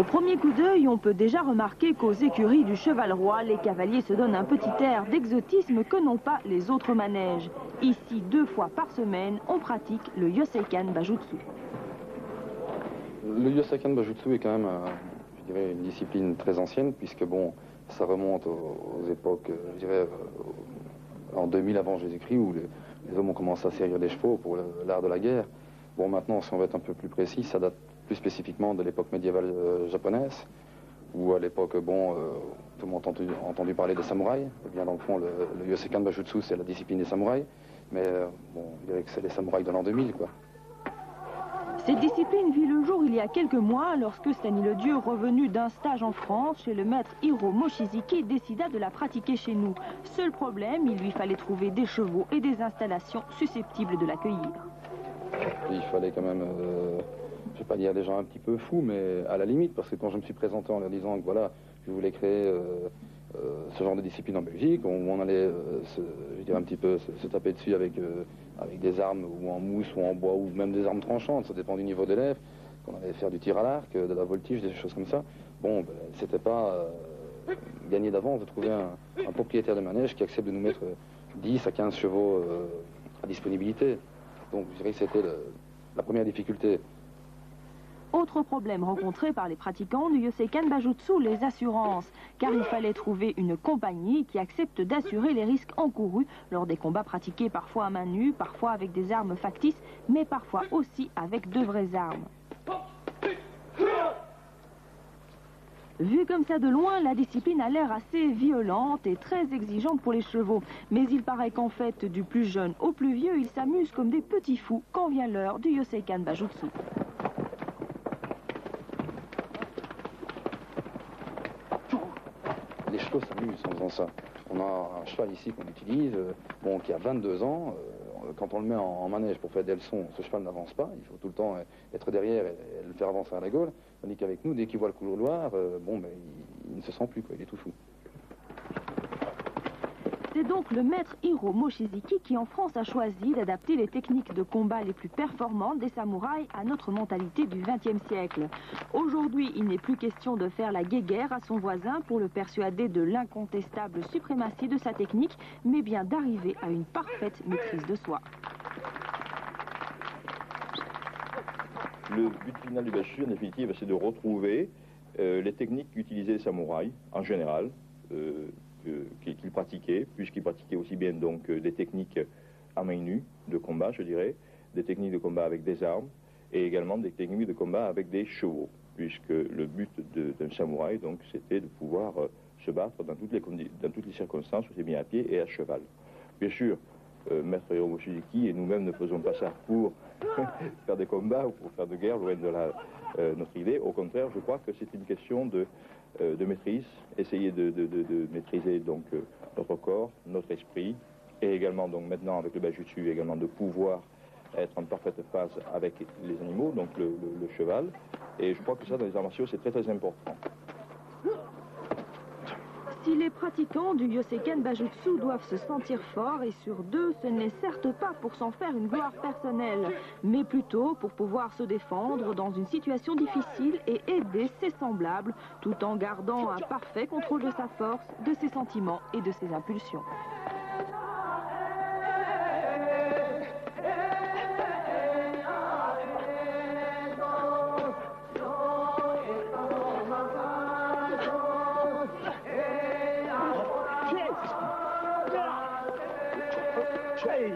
Au premier coup d'œil, on peut déjà remarquer qu'aux écuries du Cheval Roi, les cavaliers se donnent un petit air d'exotisme que n'ont pas les autres manèges. Ici, 2 fois par semaine, on pratique le Yoseikan Bajutsu. Le Yoseikan Bajutsu est quand même, je dirais, une discipline très ancienne, puisque bon, ça remonte aux époques, je dirais, en 2000 avant Jésus-Christ, où les hommes ont commencé à servir des chevaux pour l'art de la guerre. Bon, maintenant, si on veut être un peu plus précis, ça date plus spécifiquement de l'époque médiévale japonaise, où à l'époque, bon, tout le monde a entendu parler des samouraïs. Et bien, dans le fond, le Yoseikan Bajutsu, c'est la discipline des samouraïs, mais bon, je dirais que c'est les samouraïs de l'an 2000, quoi. Cette discipline vit le jour il y a quelques mois, lorsque Stani le Dieu, revenu d'un stage en France chez le maître Hiro Mochizuki, décida de la pratiquer chez nous. Seul problème, il lui fallait trouver des chevaux et des installations susceptibles de l'accueillir. Il fallait quand même, je vais pas dire des gens un petit peu fous, mais à la limite, parce que quand je me suis présenté en leur disant que voilà, je voulais créer ce genre de discipline en Belgique, où on allait, je veux dire, un petit peu se taper dessus avec des armes, ou en mousse, ou en bois, ou même des armes tranchantes, ça dépend du niveau d'élève, qu'on allait faire du tir à l'arc, de la voltige, des choses comme ça. Bon, ben, c'était pas gagné d'avance de trouver un propriétaire de manège qui accepte de nous mettre 10 à 15 chevaux à disponibilité. Donc je dirais que c'était la première difficulté. Autre problème rencontré par les pratiquants du Yoseikan Bajutsu, les assurances. Car il fallait trouver une compagnie qui accepte d'assurer les risques encourus lors des combats pratiqués parfois à main nue, parfois avec des armes factices, mais parfois aussi avec de vraies armes. Vue comme ça de loin, la discipline a l'air assez violente et très exigeante pour les chevaux. Mais il paraît qu'en fait, du plus jeune au plus vieux, ils s'amusent comme des petits fous quand vient l'heure du Yoseikan Bajutsu. Les chevaux s'amusent en faisant ça. On a un cheval ici qu'on utilise, bon, qui a 22 ans. Quand on le met en manège pour faire des leçons, ce cheval n'avance pas. Il faut tout le temps être derrière et le faire avancer à la gaule. Tandis qu'avec nous, dès qu'il voit le couloir, bon, ben, il ne se sent plus, quoi. Il est tout fou. C'est donc le maître Hiro Mochizuki qui en France a choisi d'adapter les techniques de combat les plus performantes des samouraïs à notre mentalité du XXe siècle. Aujourd'hui, il n'est plus question de faire la guéguerre à son voisin pour le persuader de l'incontestable suprématie de sa technique, mais bien d'arriver à une parfaite maîtrise de soi. Le but final du Bajutsu, en définitive, c'est de retrouver les techniques qu'utilisaient les samouraïs, en général, qu'ils pratiquaient, puisqu'ils pratiquaient aussi bien donc des techniques à main nue, de combat, je dirais, des techniques de combat avec des armes, et également des techniques de combat avec des chevaux, puisque le but d'un samouraï, donc, c'était de pouvoir se battre dans toutes les circonstances, aussi bien à pied et à cheval. Bien sûr, Maître Hiro Mochizuki et nous-mêmes ne faisons pas ça pour faire des combats ou pour faire de guerre, loin de notre idée. Au contraire, je crois que c'est une question de maîtrise, essayer de maîtriser donc notre corps, notre esprit, et également donc maintenant avec le Bajutsu, également de pouvoir être en parfaite phase avec les animaux, donc le cheval. Et je crois que ça dans les arts martiaux c'est très très important. Si les pratiquants du Yoseikan Bajutsu doivent se sentir forts et sûrs d'eux, ce n'est certes pas pour s'en faire une gloire personnelle, mais plutôt pour pouvoir se défendre dans une situation difficile et aider ses semblables, tout en gardant un parfait contrôle de sa force, de ses sentiments et de ses impulsions. Yes!